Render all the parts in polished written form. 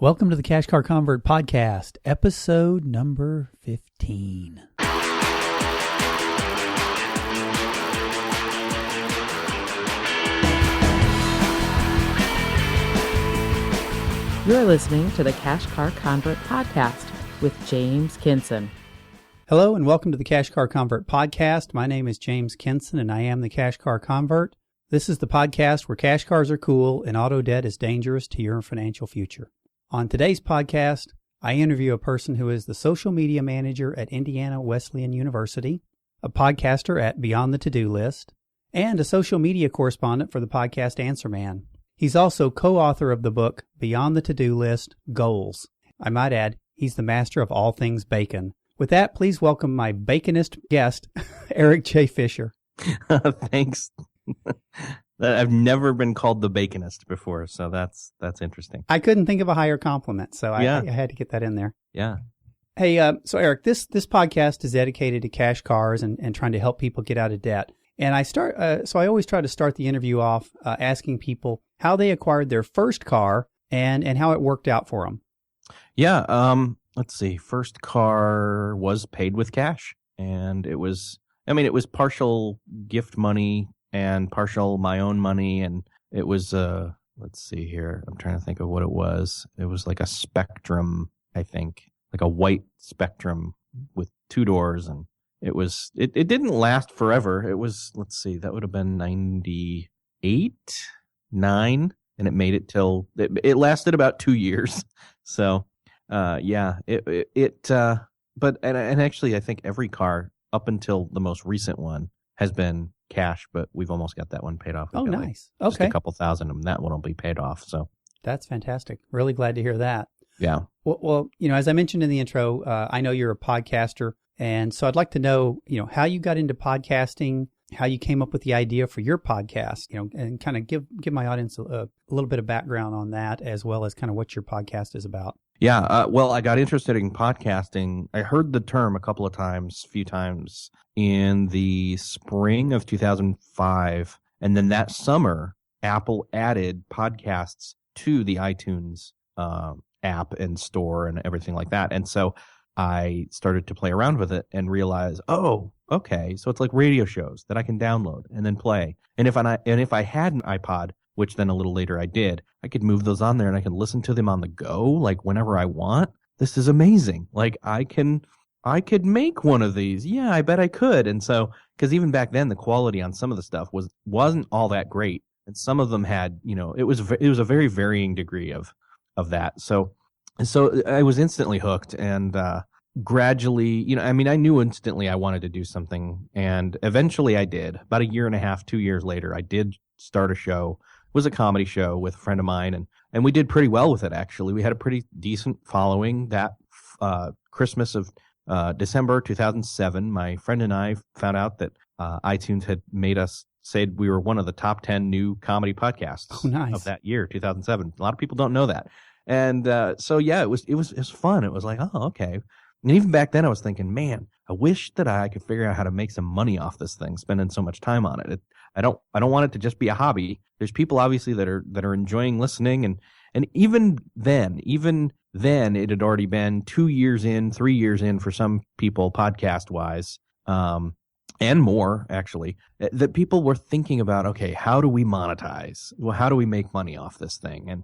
Welcome to the Cash Car Convert Podcast, episode number 15. You're listening to the Cash Car Convert Podcast with James Kinson. Hello and welcome to the Cash Car Convert Podcast. My name is James Kinson and I am the Cash Car Convert. This is the podcast where cash cars are cool and auto debt is dangerous to your financial future. On today's podcast, I interview a person who is the social media manager at Indiana Wesleyan University, a podcaster at Beyond the To-Do List, and a social media correspondent for the podcast Answer Man. He's also co-author of the book Beyond the To-Do List, Goals. I might add, he's the master of all things bacon. With that, please welcome my baconist guest, Erik J. Fisher. Thanks. I've never been called the baconist before, so that's interesting. I couldn't think of a higher compliment, so I had to get that in there. Yeah. Hey, so Erik, this podcast is dedicated to cash cars and trying to help people get out of debt. And I always try to start the interview off asking people how they acquired their first car and how it worked out for them. Yeah. Let's see. First car was paid with cash, and it was partial gift money and partial my own money, and it was let's see here. I'm trying to think of what it was. It was like a Spectrum, I think, like a white Spectrum with two doors, and it didn't last forever. It was, let's see, that would have been 98, 9, and it made it till it lasted about 2 years. So, but actually I think every car up until the most recent one has been cash, but we've almost got that one paid off. Oh, nice. Just okay. a couple thousand, and that one will be paid off. So that's fantastic. Really glad to hear that. Yeah. Well, as I mentioned in the intro, I know you're a podcaster, and so I'd like to know, how you got into podcasting, how you came up with the idea for your podcast, and kind of give my audience a little bit of background on that, as well as kind of what your podcast is about. Yeah. Well, I got interested in podcasting. I heard the term a few times in the spring of 2005. And then that summer, Apple added podcasts to the iTunes app and store and everything like that. And so I started to play around with it and realize, oh, okay, so it's like radio shows that I can download and then play. And if I had an iPod, which then a little later I did, I could move those on there and I can listen to them on the go, like whenever I want. This is amazing. Like I could make one of these. Yeah, I bet I could. And so, because even back then the quality on some of the stuff wasn't all that great, and some of them had, it was a very varying degree of that. So I was instantly hooked, and gradually, I knew instantly I wanted to do something, and eventually I did. About 1.5 years later, I did start a show. It was a comedy show with a friend of mine, and we did pretty well with it, actually. We had a pretty decent following. That Christmas of December 2007, my friend and I found out that iTunes had made us say we were one of the top 10 new comedy podcasts of that year, 2007. A lot of people don't know that. And so, yeah, it was fun. It was like, oh, okay. And even back then I was thinking, man, I wish that I could figure out how to make some money off this thing, spending so much time on it. I don't want it to just be a hobby. There's people obviously that are enjoying listening, and even then it had already been 2 years in, 3 years in for some people podcast wise, and more actually, that people were thinking about, okay, how do we monetize? Well, how do we make money off this thing? And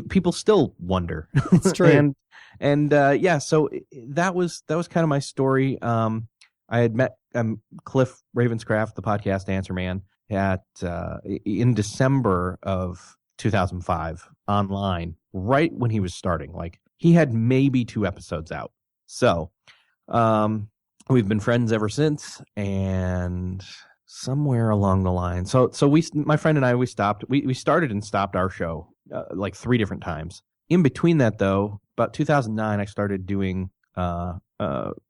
people still wonder. It's true. So that was kind of my story. I had met Cliff Ravenscraft, the podcast Answer Man, in December of 2005 online, right when he was starting. Like he had maybe 2 episodes out. So we've been friends ever since, and somewhere along the line. So my friend and I, we started and stopped our show like 3 different times. In between that, though, about 2009, I started doing a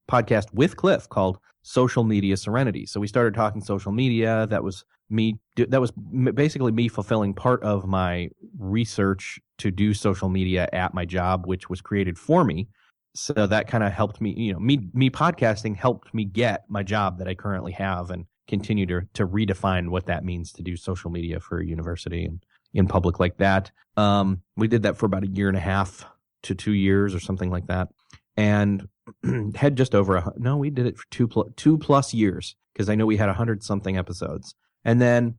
podcast with Cliff called Social Media Serenity. So we started talking social media. That was basically me fulfilling part of my research to do social media at my job, which was created for me. So that kind of helped me, me podcasting helped me get my job that I currently have and continue to redefine what that means to do social media for a university and in public like that. We did that for about 1.5 years. to 2 years or something like that. And had just over we did it for 2+ years, because I know we had 100 something episodes. And then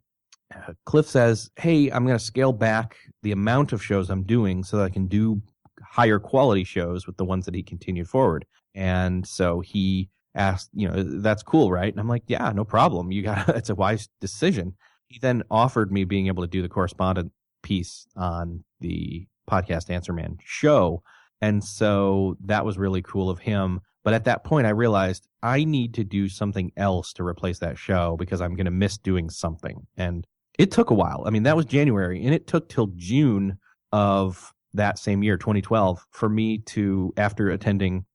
Cliff says, hey, I'm going to scale back the amount of shows I'm doing so that I can do higher quality shows with the ones that he continued forward. And so he asked, that's cool, right? And I'm like, yeah, no problem. It's a wise decision. He then offered me being able to do the correspondent piece on the Podcast Answer Man show. And so that was really cool of him. But at that point, I realized I need to do something else to replace that show, because I'm going to miss doing something. And it took a while. I mean, that was January, and it took till June of that same year, 2012, for me to, after attending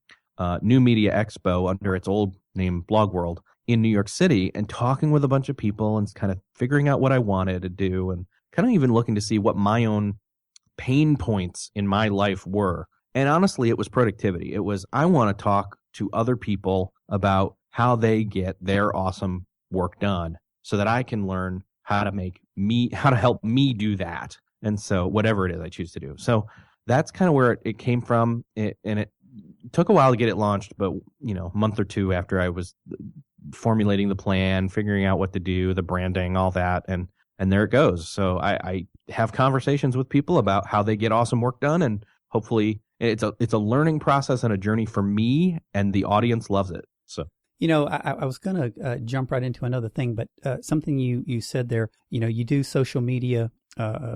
New Media Expo under its old name, Blog World, in New York City, and talking with a bunch of people and kind of figuring out what I wanted to do, and kind of even looking to see what my own pain points in my life were. And honestly, it was productivity. It was, I want to talk to other people about how they get their awesome work done so that I can learn how to help me do that. And so whatever it is I choose to do. So that's kind of where it came from. And it took a while to get it launched, but a month or two after I was formulating the plan, figuring out what to do, the branding, all that. And there it goes. So I have conversations with people about how they get awesome work done, and hopefully it's a learning process and a journey for me, and the audience loves it. So, I was going to jump right into another thing, but something you said there, you do social media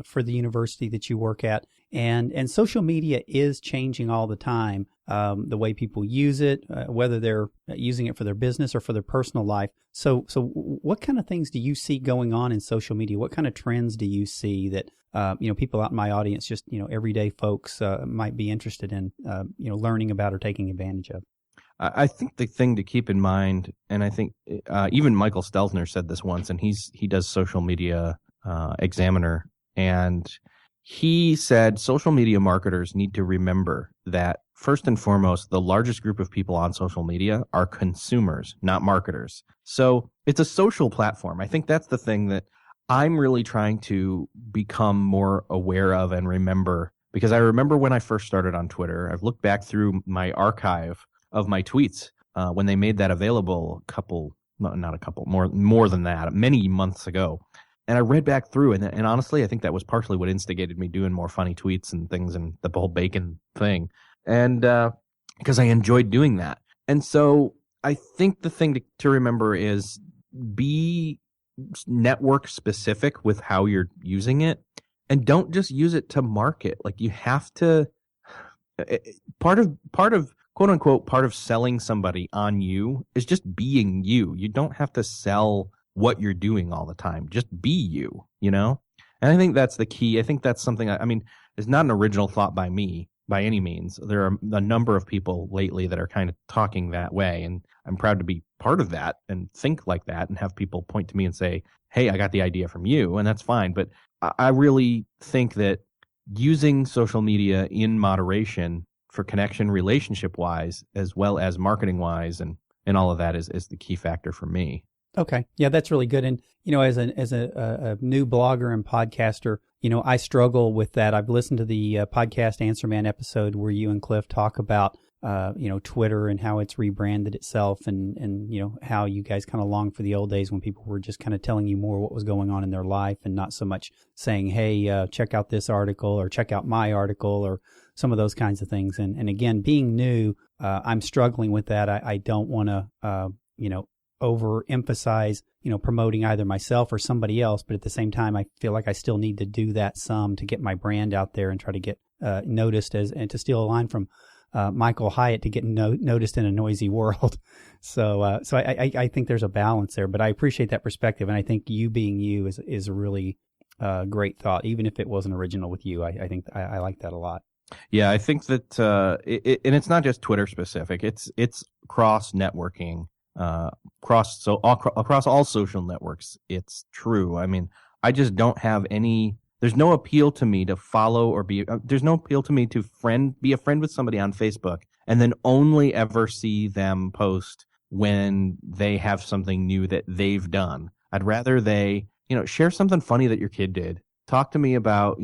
for the university that you work at, and social media is changing all the time. The way people use it, whether they're using it for their business or for their personal life. So what kind of things do you see going on in social media? What kind of trends do you see that, people out in my audience, just, everyday folks might be interested in, learning about or taking advantage of? I think the thing to keep in mind, and I think even Michael Stelzner said this once, and he does Social Media Examiner, and he said social media marketers need to remember that first and foremost, the largest group of people on social media are consumers, not marketers. So it's a social platform. I think that's the thing that I'm really trying to become more aware of and remember, because I remember when I first started on Twitter, I've looked back through my archive of my tweets when they made that available more than that, many months ago. And I read back through, and honestly, I think that was partially what instigated me doing more funny tweets and things, and the whole bacon thing. And because I enjoyed doing that. And so I think the thing to remember is be network specific with how you're using it, and don't just use it to market. Like, you have to, part of quote unquote, part of selling somebody on you is just being you. You don't have to sell what you're doing all the time. Just be you, And I think that's the key. I think that's something, it's not an original thought by me by any means. There are a number of people lately that are kind of talking that way, and I'm proud to be part of that and think like that and have people point to me and say, hey, I got the idea from you, and that's fine. But I really think that using social media in moderation for connection relationship-wise as well as marketing-wise and all of that is the key factor for me. Okay. Yeah, that's really good. And, as a new blogger and podcaster, I struggle with that. I've listened to the Podcast Answer Man episode where you and Cliff talk about, Twitter and how it's rebranded itself and how you guys kind of long for the old days when people were just kind of telling you more what was going on in their life and not so much saying, hey, check out this article or check out my article or some of those kinds of things. And again, being new, I'm struggling with that. I don't want to, overemphasize, promoting either myself or somebody else. But at the same time, I feel like I still need to do that some to get my brand out there and try to get noticed and to steal a line from Michael Hyatt, to get noticed in a noisy world. So I think there's a balance there, but I appreciate that perspective. And I think you being you is a really great thought, even if it wasn't original with you. I think I like that a lot. Yeah, I think that, and it's not just Twitter specific. It's cross networking. Across all social networks, it's true. I just don't have any. There's no appeal to me to follow or be. There's no appeal to me to be a friend with somebody on Facebook and then only ever see them post when they have something new that they've done. I'd rather they, share something funny that your kid did. Talk to me about,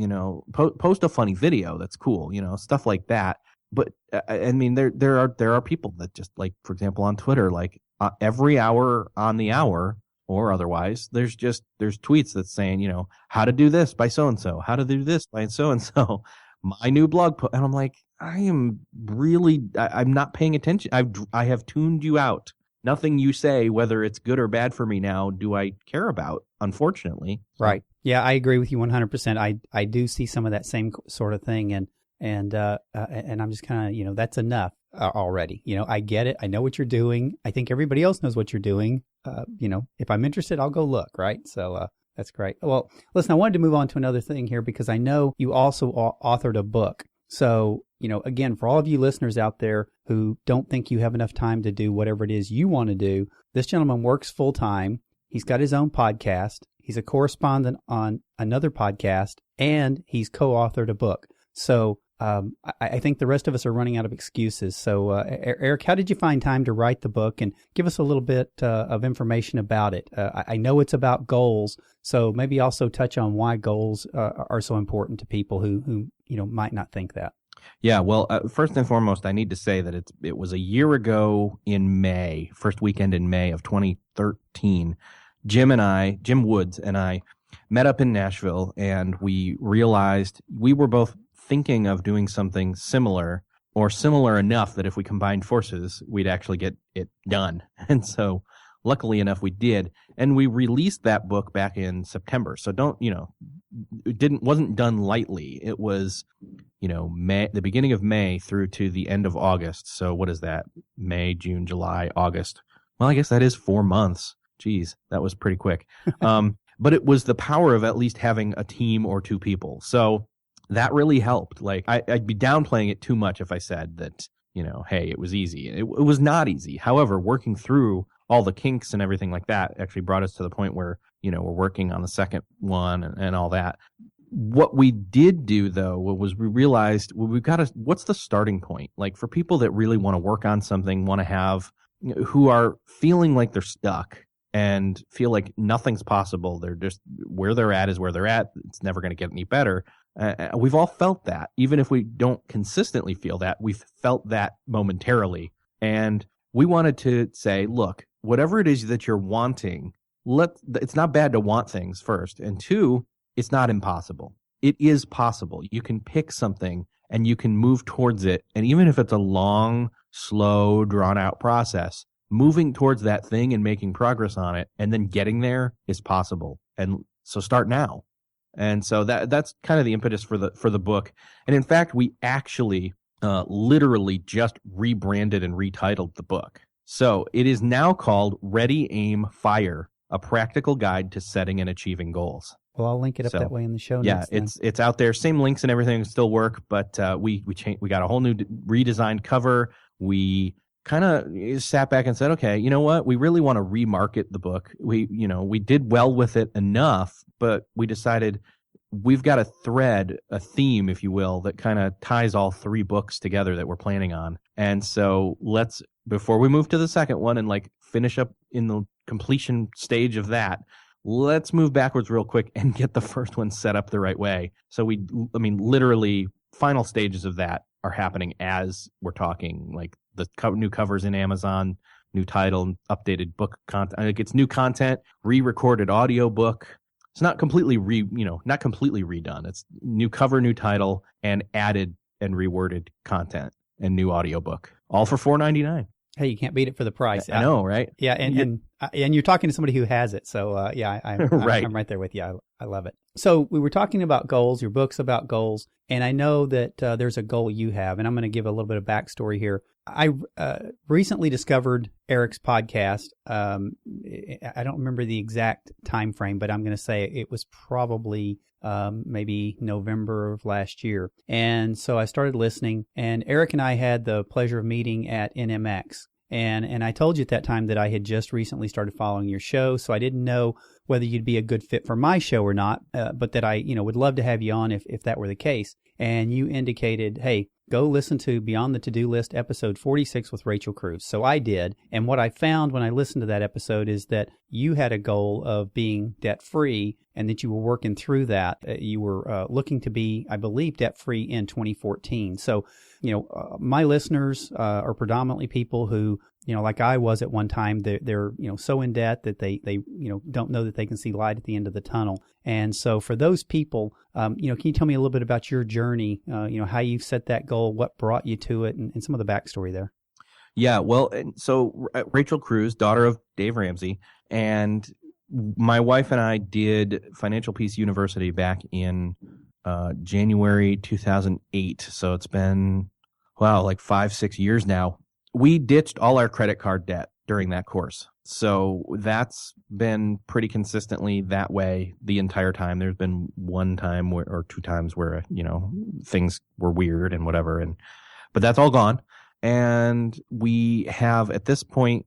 post a funny video. That's cool. Stuff like that. But I mean, there are people that just, like, for example, on Twitter, like every hour on the hour or otherwise, there's tweets that's saying, how to do this by so-and-so, how to do this by so-and-so, my new blog post. And I'm like, I'm not paying attention. I have tuned you out. Nothing you say, whether it's good or bad for me now, do I care about, unfortunately. Right. Yeah, I agree with you 100%. I do see some of that same sort of thing, and I'm just kind of, that's enough already. I get it. I know what you're doing. I think everybody else knows what you're doing. If I'm interested, I'll go look, right? So that's great. Well, listen, I wanted to move on to another thing here because I know you also authored a book. So, again, for all of you listeners out there who don't think you have enough time to do whatever it is you want to do, this gentleman works full time. He's got his own podcast. He's a correspondent on another podcast, and he's co-authored a book. So I think the rest of us are running out of excuses. So, Erik, how did you find time to write the book? And give us a little bit of information about it. I know it's about goals, so maybe also touch on why goals are so important to people who might not think that. Yeah, well, first and foremost, I need to say that it was a year ago in May, first weekend in May of 2013. Jim Woods and I met up in Nashville, and we realized we were both thinking of doing something similar, or similar enough that if we combined forces, we'd actually get it done. And so luckily enough, we did. And we released that book back in September. So wasn't done lightly. It was, May, the beginning of May through to the end of August. So what is that? May, June, July, August. Well, I guess that is 4 months. Geez, that was pretty quick. But it was the power of at least having a team or two people. So that really helped. Like, I'd be downplaying it too much if I said that, hey, it was easy. It was not easy. However, working through all the kinks and everything like that actually brought us to the point where, we're working on the second one and all that. What we did do, though, was we realized what's the starting point? Like, for people that really want to work on something, want to have, who are feeling like they're stuck and feel like nothing's possible. They're just, where they're at is where they're at. It's never going to get any better. We've all felt that. Even if we don't consistently feel that, we've felt that momentarily. And we wanted to say, look, whatever it is that you're wanting, it's not bad to want things, first. And two, it's not impossible. It is possible. You can pick something and you can move towards it. And even if it's a long, slow, drawn out process, moving towards that thing and making progress on it and then getting there is possible. And so start now. And so that's kind of the impetus for the book. And in fact, we actually literally just rebranded and retitled the book. So it is now called Ready, Aim, Fire, a practical guide to setting and achieving goals. Well, I'll link it up that way in the show notes. Yeah, it's out there. Same links and everything still work, but we got a whole new redesigned cover. We kind of sat back and said, okay, you know what? We really want to remarket the book. We did well with it enough, but we decided we've got a thread, a theme, if you will, that kind of ties all three books together that we're planning on. And so before we move to the second one and finish up in the completion stage of that, let's move backwards real quick and get the first one set up the right way. So literally final stages of that are happening as we're talking, like the new covers in Amazon, new title, updated book content. It's new content, re-recorded audio book. It's not completely redone. It's new cover, new title, and added and reworded content and new audiobook, all for $4.99. Hey, you can't beat it for the price. I know, right? Yeah, and you're talking to somebody who has it, so I'm right there with you. I love it. So we were talking about goals. Your book's about goals, and I know that there's a goal you have, and I'm going to give a little bit of backstory here. I recently discovered Erik's podcast. I don't remember the exact time frame, but I'm going to say it was probably maybe November of last year. And so I started listening, and Erik and I had the pleasure of meeting at NMX. And I told you at that time that I had just recently started following your show, so I didn't know whether you'd be a good fit for my show or not, but that I would love to have you on if that were the case. And you indicated, hey, go listen to Beyond the To-Do List, episode 46 with Rachael Cruze. So I did. And what I found when I listened to that episode is that you had a goal of being debt-free. and that you were working through that. You were looking to be, I believe, debt-free in 2014. So, my listeners are predominantly people who, like I was at one time, they're so in debt that they don't know that they can see light at the end of the tunnel. And so for those people, can you tell me a little bit about your journey, how you set that goal, what brought you to it, and some of the backstory there? Yeah, well, so Rachael Cruze, daughter of Dave Ramsey, and my wife and I did Financial Peace University back in January 2008. So it's been, like 5-6 years now. We ditched all our credit card debt during that course. So that's been pretty consistently that way the entire time. There's been one time or two times where, things were weird and whatever. But that's all gone. And we have at this point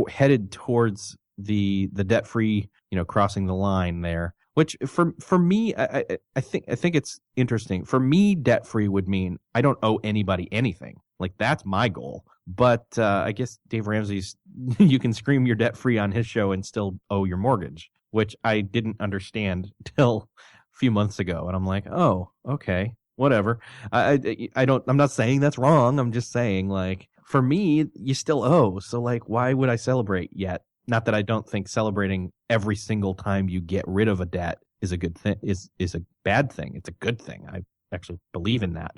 headed towards the debt-free, crossing the line there, which for me, I think it's interesting. For me, debt-free would mean I don't owe anybody anything. Like, that's my goal. But I guess Dave Ramsey's, you can scream you're debt-free on his show and still owe your mortgage, which I didn't understand till a few months ago. And I'm like, oh, okay, whatever. I'm not saying that's wrong. I'm just saying, like, for me, you still owe. So, like, why would I celebrate yet? Not that I don't think celebrating every single time you get rid of a debt is a good thing, is a bad thing. It's a good thing. I actually believe in that.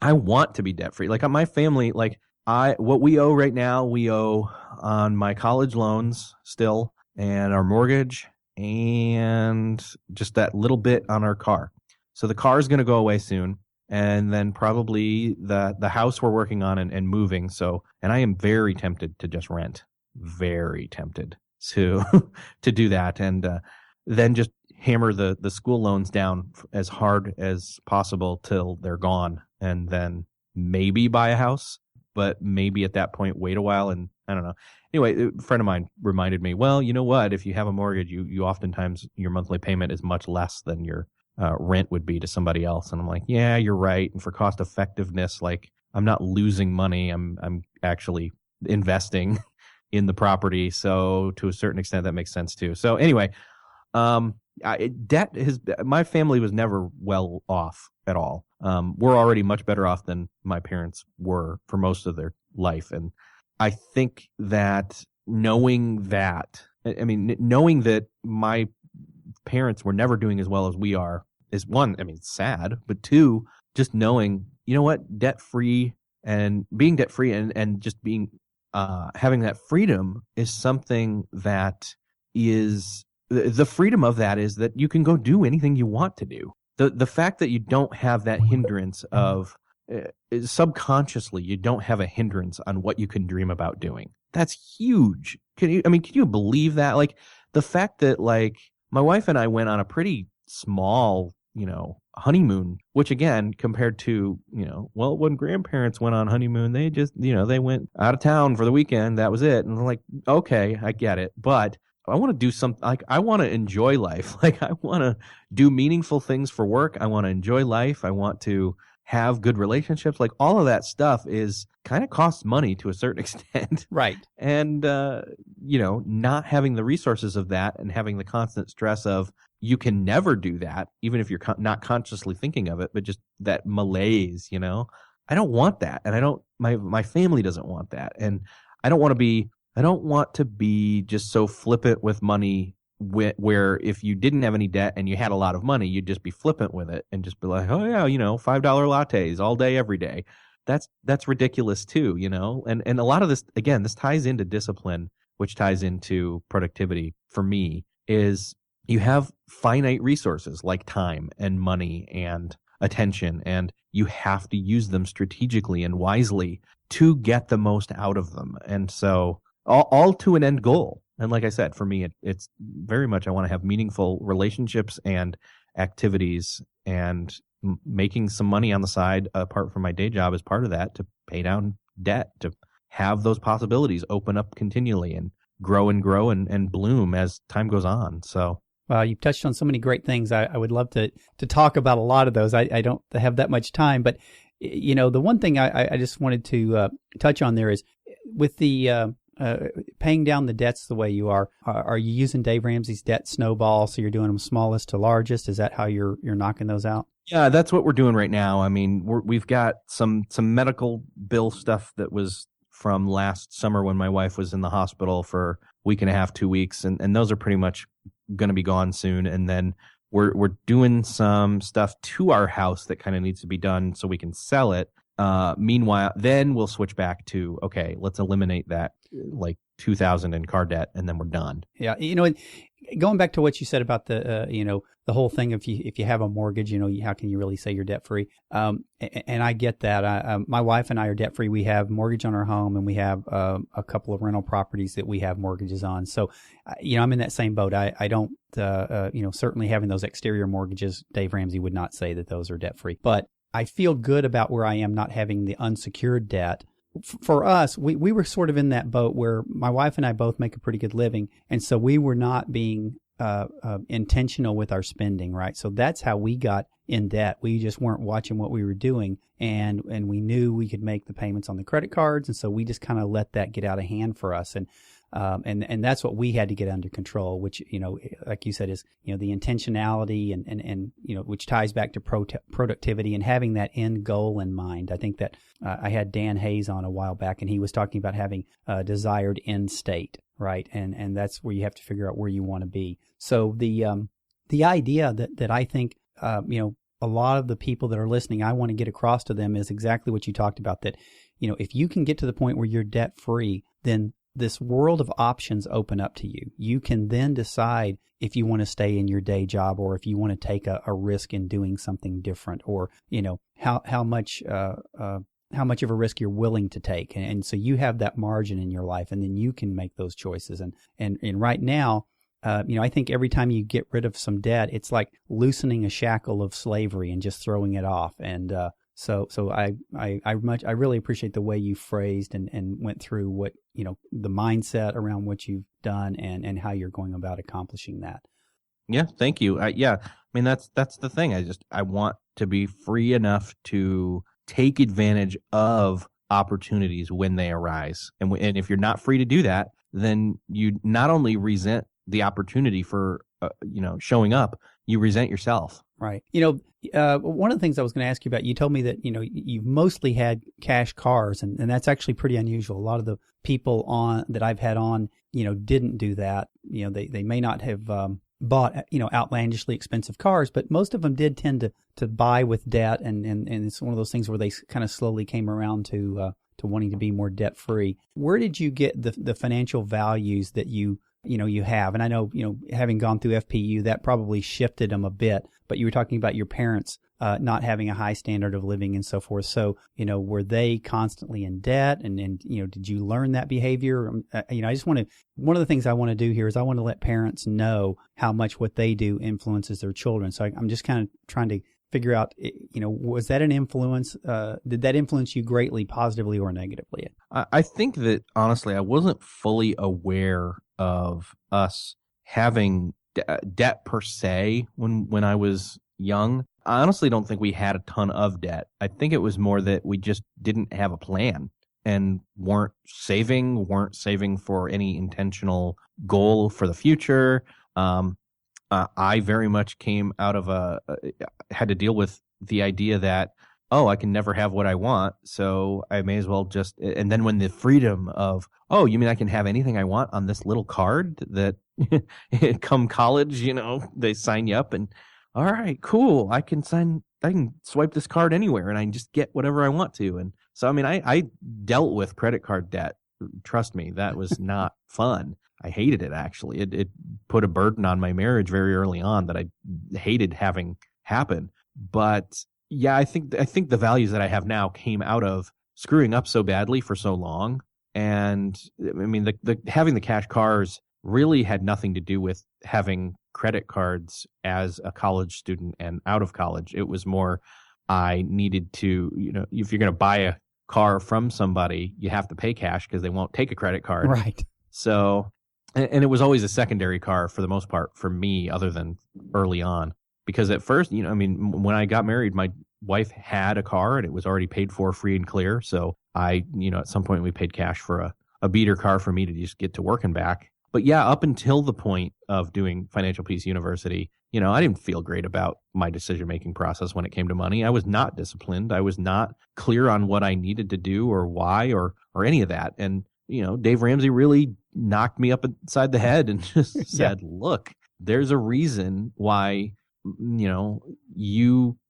I want to be debt free. Like, my family, what we owe right now, we owe on my college loans still, and our mortgage, and just that little bit on our car. So the car is going to go away soon. And then probably the house we're working on and moving. So, and I am very tempted to just rent. Very tempted to do that, and then just hammer the school loans down as hard as possible till they're gone, and then maybe buy a house, but maybe at that point wait a while, and I don't know. Anyway, a friend of mine reminded me, well, you know what? If you have a mortgage, you oftentimes your monthly payment is much less than your rent would be to somebody else, and I'm like, yeah, you're right. And for cost effectiveness, like, I'm not losing money. I'm actually investing in the property. So to a certain extent, that makes sense too. So anyway, my family was never well off at all. We're already much better off than my parents were for most of their life. And I think that knowing that my parents were never doing as well as we are is one, it's sad, but two, just knowing, you know what, debt-free and being debt-free and just being having that freedom is something that is the freedom of that is that you can go do anything you want to do. The fact that you don't have that hindrance of subconsciously, you don't have a hindrance on what you can dream about doing. That's huge. Can you believe that? Like, the fact that, like, my wife and I went on a pretty small, honeymoon, which again, compared to, when grandparents went on honeymoon, they just, they went out of town for the weekend. That was it. And I'm like, okay, I get it. But I want to do something, like, I want to enjoy life. Like, I want to do meaningful things for work. I want to enjoy life. I want to have good relationships. Like, all of that stuff is kind of costs money to a certain extent. Right. And, not having the resources of that and having the constant stress of you can never do that, even if you're not consciously thinking of it, but just that malaise, I don't want that. And my family doesn't want that. And I don't want to be just so flippant with money where if you didn't have any debt and you had a lot of money, you'd just be flippant with it and just be like, oh yeah, $5 lattes all day, every day. That's ridiculous too, and a lot of this, again, this ties into discipline, which ties into productivity for me, is you have finite resources like time and money and attention, and you have to use them strategically and wisely to get the most out of them. And so all to an end goal. And like I said, for me, it's very much I want to have meaningful relationships and activities, and making some money on the side apart from my day job is part of that, to pay down debt, to have those possibilities open up continually and grow and bloom as time goes on. So. Well, you've touched on so many great things. I would love to talk about a lot of those. I don't have that much time, but the one thing I just wanted to touch on there is with the paying down the debts the way you are you using Dave Ramsey's debt snowball? So you're doing them smallest to largest. Is that how you're knocking those out? Yeah, that's what we're doing right now. I mean, we've got some medical bill stuff that was from last summer when my wife was in the hospital for a week and a half, 2 weeks, and those are pretty much going to be gone soon. And then we're doing some stuff to our house that kind of needs to be done so we can sell it. Meanwhile, then we'll switch back to, okay, let's eliminate that like $2,000 in car debt, and then we're done. Yeah, going back to what you said about the the whole thing, if you have a mortgage, how can you really say you're debt free? And I get that. My wife and I are debt free. We have mortgage on our home, and we have a couple of rental properties that we have mortgages on. So, I'm in that same boat. I don't, certainly having those exterior mortgages, Dave Ramsey would not say that those are debt free, but I feel good about where I am not having the unsecured debt. For us, we were sort of in that boat where my wife and I both make a pretty good living. And so we were not being intentional with our spending, right? So that's how we got in debt. We just weren't watching what we were doing. And we knew we could make the payments on the credit cards. And so we just kind of let that get out of hand for us. And that's what we had to get under control, which, like you said, is, the intentionality and which ties back to productivity and having that end goal in mind. I think that I had Dan Hayes on a while back, and he was talking about having a desired end state, right? And that's where you have to figure out where you want to be. So the idea that I think, a lot of the people that are listening, I want to get across to them is exactly what you talked about, that, if you can get to the point where you're debt free, then this world of options open up to you. You can then decide if you want to stay in your day job, or if you want to take a risk in doing something different, or, how much of a risk you're willing to take. And so you have that margin in your life, and then you can make those choices. And right now, I think every time you get rid of some debt, it's like loosening a shackle of slavery and just throwing it off. And, So I really appreciate the way you phrased and went through what, the mindset around what you've done and how you're going about accomplishing that. Yeah, thank you. I mean, that's the thing. I want to be free enough to take advantage of opportunities when they arise. And if you're not free to do that, then you not only resent the opportunity for, showing up, you resent yourself. Right. One of the things I was going to ask you about, you told me that, you've mostly had cash cars, and that's actually pretty unusual. A lot of the people that I've had on, didn't do that. They may not have bought, outlandishly expensive cars, but most of them did tend to buy with debt. And it's one of those things where they kind of slowly came around to wanting to be more debt free. Where did you get the financial values that you have? And I know, having gone through FPU, that probably shifted them a bit, but you were talking about your parents not having a high standard of living and so forth. So, were they constantly in debt? And did you learn that behavior? One of the things I want to do here is I want to let parents know how much what they do influences their children. So I'm just kind of trying to figure out, was that an influence? Did that influence you greatly, positively or negatively? I think that, honestly, I wasn't fully aware of us having debt per se when I was young. I honestly don't think we had a ton of debt. I think it was more that we just didn't have a plan and weren't saving for any intentional goal for the future. I very much came out of had to deal with the idea that, I can never have what I want, so I may as well just, and then when the freedom of, you mean I can have anything I want on this little card that come college, they sign you up and, all right, cool, I can swipe this card anywhere and I can just get whatever I want to. And so, I mean, I dealt with credit card debt. Trust me, that was not fun. I hated it, actually. It put a burden on my marriage very early on that I hated having happen. But yeah, I think the values that I have now came out of screwing up so badly for so long. And I mean, the having the cash cars really had nothing to do with having credit cards as a college student and out of college. It was more, I needed to, if you're going to buy a car from somebody, you have to pay cash because they won't take a credit card. Right. So, and it was always a secondary car for the most part for me, other than early on. Because at first, when I got married, my wife had a car and it was already paid for free and clear. So at some point we paid cash for a beater car for me to just get to work and back. But yeah, up until the point of doing Financial Peace University, I didn't feel great about my decision-making process when it came to money. I was not disciplined. I was not clear on what I needed to do or why or any of that. And, Dave Ramsey really knocked me up inside the head and just said, look, there's a reason why,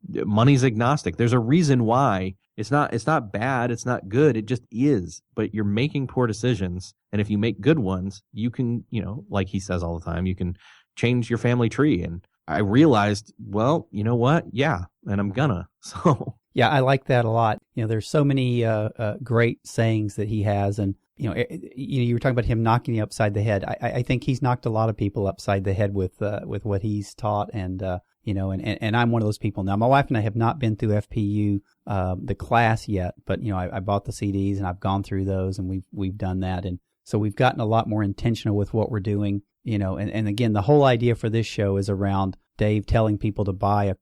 money's agnostic. There's a reason why it's not bad. It's not good. It just is. But you're making poor decisions. And if you make good ones, you can, like he says all the time, you can change your family tree. And I realized, well, you know what? Yeah. And I'm gonna. So. Yeah, I like that a lot. There's so many great sayings that he has. And, you were talking about him knocking you upside the head. I think he's knocked a lot of people upside the head with what he's taught. And, and I'm one of those people now. My wife and I have not been through FPU, the class yet, but, I bought the CDs and I've gone through those and we've done that. And so we've gotten a lot more intentional with what we're doing, and again, the whole idea for this show is around Dave telling people to buy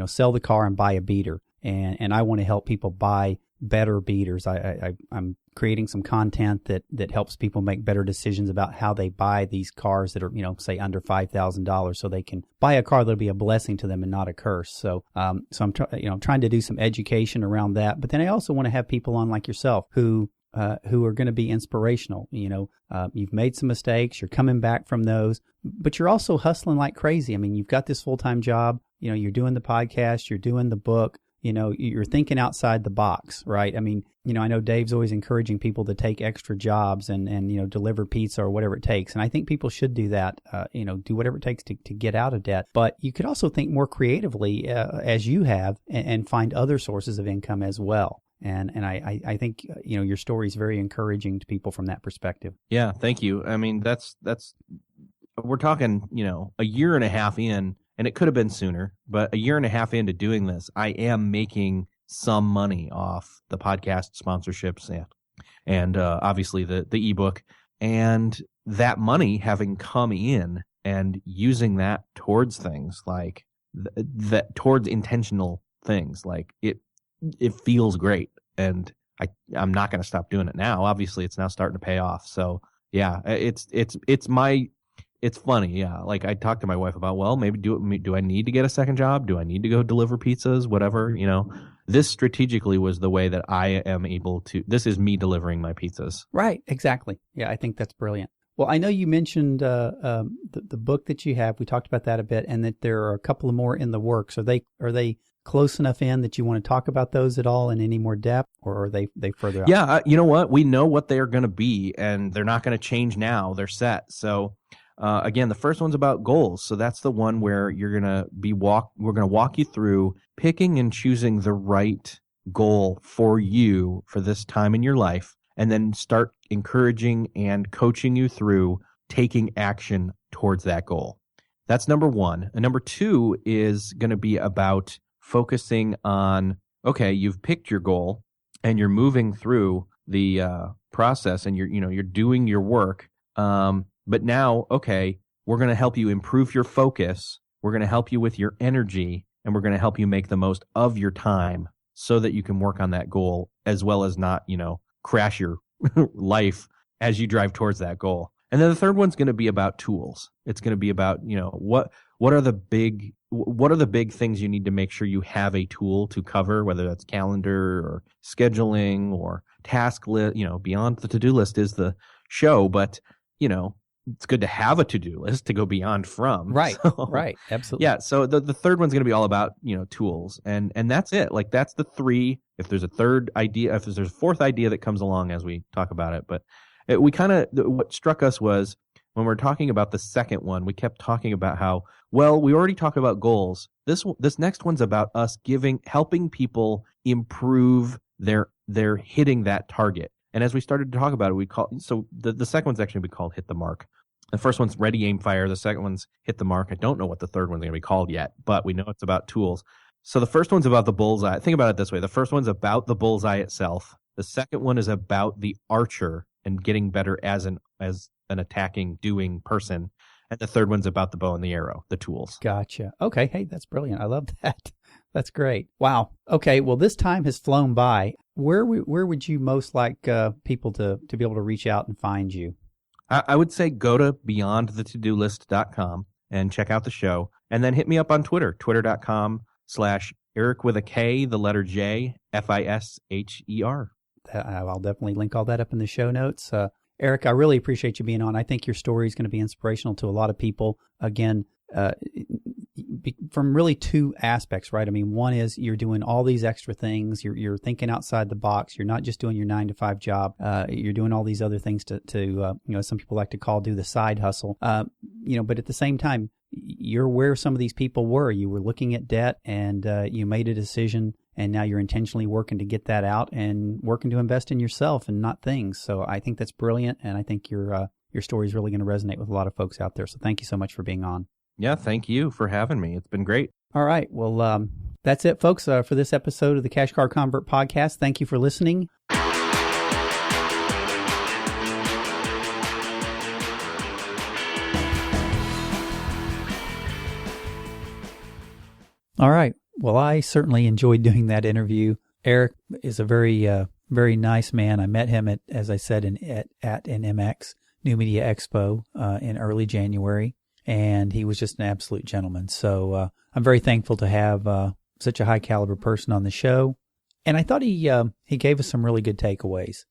sell the car and buy a beater. And I want to help people buy better beaters. I'm creating some content that helps people make better decisions about how they buy these cars that are, say under $5,000, so they can buy a car that'll be a blessing to them and not a curse. So, I'm trying to do some education around that. But then I also want to have people on like yourself who are going to be inspirational. You've made some mistakes, you're coming back from those, but you're also hustling like crazy. I mean, you've got this full-time job, you're doing the podcast, you're doing the book. You're thinking outside the box, right? I mean, I know Dave's always encouraging people to take extra jobs and deliver pizza or whatever it takes. And I think people should do that, do whatever it takes to get out of debt. But you could also think more creatively, as you have, and find other sources of income as well. And I think, your story is very encouraging to people from that perspective. Yeah, thank you. I mean, that's we're talking, a year and a half in. And it could have been sooner, but a year and a half into doing this, I am making some money off the podcast sponsorships and obviously the ebook, and that money having come in and using that towards things like that, towards intentional things, like it feels great, and I'm not going to stop doing it now. Obviously, it's now starting to pay off. So yeah, it's funny, yeah. Like I talked to my wife about, well, maybe do I need to get a second job? Do I need to go deliver pizzas? Whatever, This strategically was the way that I am able to. This is me delivering my pizzas. Right, exactly. Yeah, I think that's brilliant. Well, I know you mentioned the book that you have. We talked about that a bit, and that there are a couple of more in the works. Are they close enough in that you want to talk about those at all in any more depth, or are they further out? Yeah, you know what? We know what they are going to be, and they're not going to change now. They're set. So. Again, the first one's about goals. So that's the one where we're going to walk you through picking and choosing the right goal for you for this time in your life, and then start encouraging and coaching you through taking action towards that goal. That's number one. And number two is going to be about focusing on, okay, you've picked your goal and you're moving through the process, and you're doing your work. But now, okay, we're going to help you improve your focus. We're going to help you with your energy, and we're going to help you make the most of your time so that you can work on that goal, as well as not, crash your life as you drive towards that goal. And then the third one's going to be about tools. It's going to be about, what are the big things you need to make sure you have a tool to cover, whether that's calendar or scheduling or task list. Beyond the to-do list is the show, but it's good to have a to-do list to go beyond from. Right. So, right. Absolutely. Yeah. So the third one's going to be all about, tools, and that's it. Like that's the three. If there's a third idea, if there's a fourth idea that comes along as we talk about it, but what struck us was when we're talking about the second one, we kept talking about how, well, we already talked about goals. This next one's about us helping people improve their hitting that target. And as we started to talk about it, the second one's actually going to be called Hit the Mark. The first one's Ready, Aim, Fire. The second one's Hit the Mark. I don't know what the third one's going to be called yet, but we know it's about tools. So the first one's about the bullseye. Think about it this way. The first one's about the bullseye itself. The second one is about the archer and getting better as an attacking, doing person. And the third one's about the bow and the arrow, the tools. Gotcha. Okay. Hey, that's brilliant. I love that. That's great. Wow. Okay. Well, this time has flown by. where would you most like people to be able to reach out and find you? I would say go to beyondthetodolist.com and check out the show. And then hit me up on Twitter, twitter.com/Erik with a K, the letter J, FISHER. I'll definitely link all that up in the show notes. Erik, I really appreciate you being on. I think your story is going to be inspirational to a lot of people. Again, from really two aspects, right? I mean, one is you're doing all these extra things. You're thinking outside the box. You're not just doing your 9-to-5 job. You're doing all these other things to some people like to do the side hustle. But at the same time, you're where some of these people were. You were looking at debt and you made a decision, and now you're intentionally working to get that out and working to invest in yourself and not things. So I think that's brilliant, and I think your story is really going to resonate with a lot of folks out there. So thank you so much for being on. Yeah, thank you for having me. It's been great. All right. Well, that's it, folks, for this episode of the Cash Car Convert podcast. Thank you for listening. All right. Well, I certainly enjoyed doing that interview. Erik is a very, very nice man. I met him at NMX New Media Expo in early January, and he was just an absolute gentleman. So I'm very thankful to have such a high caliber person on the show. And I thought he gave us some really good takeaways.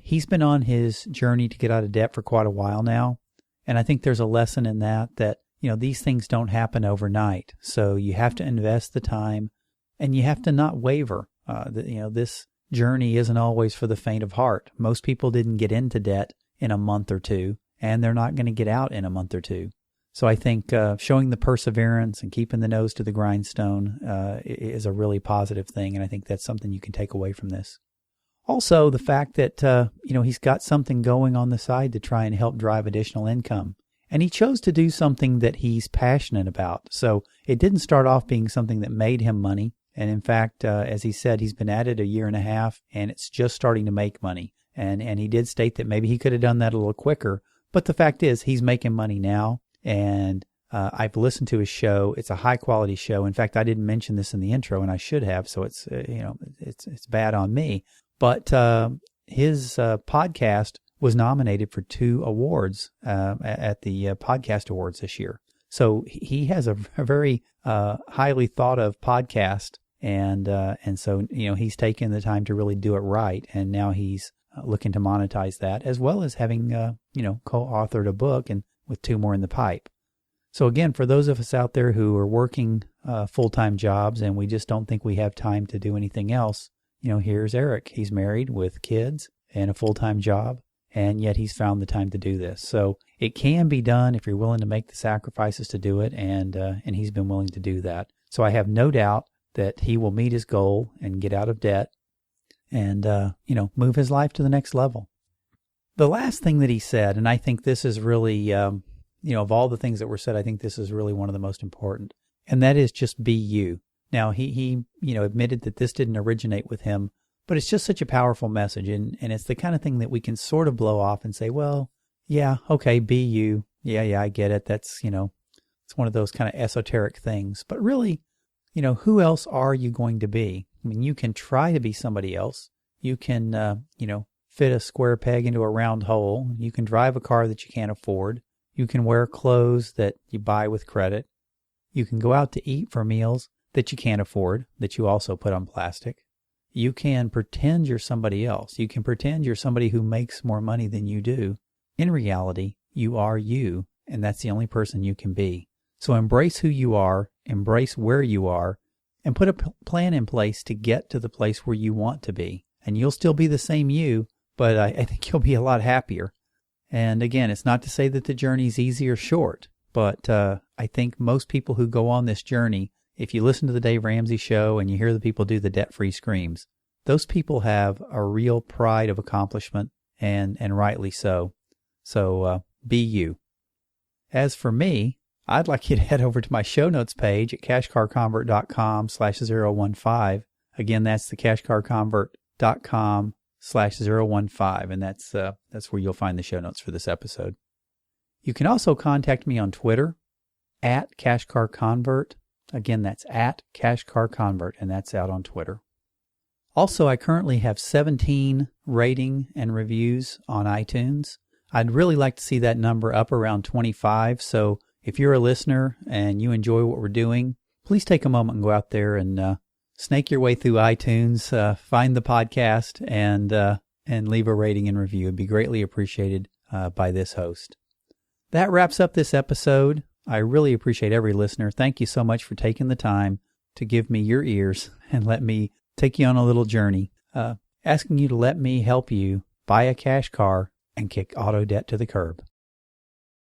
He's been on his journey to get out of debt for quite a while now, and I think there's a lesson in that these things don't happen overnight. So you have to invest the time, and you have to not waver. This journey isn't always for the faint of heart. Most people didn't get into debt in a month or two, and they're not going to get out in a month or two. So I think showing the perseverance and keeping the nose to the grindstone is a really positive thing, and I think that's something you can take away from this. Also, the fact that he's got something going on the side to try and help drive additional income. And he chose to do something that he's passionate about. So it didn't start off being something that made him money. And in fact, as he said, he's been at it a year and a half, and it's just starting to make money. And he did state that maybe he could have done that a little quicker. But the fact is, he's making money now. And I've listened to his show. It's a high-quality show. In fact, I didn't mention this in the intro, and I should have. So it's it's bad on me. But his podcast was nominated for 2 awards at the Podcast Awards this year. So he has a very highly thought of podcast, and so he's taken the time to really do it right, and now he's looking to monetize that, as well as having co-authored a book and with 2 more in the pipe. So again, for those of us out there who are working full-time jobs and we just don't think we have time to do anything else, here's Erik. He's married with kids and a full-time job, and yet he's found the time to do this. So it can be done if you're willing to make the sacrifices to do it, and he's been willing to do that. So I have no doubt that he will meet his goal and get out of debt and, move his life to the next level. The last thing that he said, and I think this is really, of all the things that were said, I think this is really one of the most important, and that is just be you. Now, he admitted that this didn't originate with him, but it's just such a powerful message, and it's the kind of thing that we can sort of blow off and say, well, yeah, okay, be you. Yeah, I get it. That's, it's one of those kind of esoteric things. But really, who else are you going to be? I mean, you can try to be somebody else. You can, fit a square peg into a round hole. You can drive a car that you can't afford. You can wear clothes that you buy with credit. You can go out to eat for meals that you can't afford, that you also put on plastic. You can pretend you're somebody else. You can pretend you're somebody who makes more money than you do. In reality, you are you, and that's the only person you can be. So embrace who you are, embrace where you are, and put a plan in place to get to the place where you want to be. And you'll still be the same you, but I think you'll be a lot happier. And again, it's not to say that the journey's easy or short, but I think most people who go on this journey, if you listen to the Dave Ramsey show and you hear the people do the debt-free screams, those people have a real pride of accomplishment, and rightly so. So be you. As for me, I'd like you to head over to my show notes page at cashcarconvert.com/015. Again, that's the cashcarconvert.com/015, and that's where you'll find the show notes for this episode. You can also contact me on Twitter at cashcarconvert. Again, that's at cashcarconvert, and that's out on Twitter. Also, I currently have 17 rating and reviews on iTunes. I'd really like to see that number up around 25. So if you're a listener and you enjoy what we're doing, please take a moment and go out there and snake your way through iTunes, find the podcast, and leave a rating and review. It'd be greatly appreciated by this host. That wraps up this episode. I really appreciate every listener. Thank you so much for taking the time to give me your ears and let me take you on a little journey, asking you to let me help you buy a cash car and kick auto debt to the curb.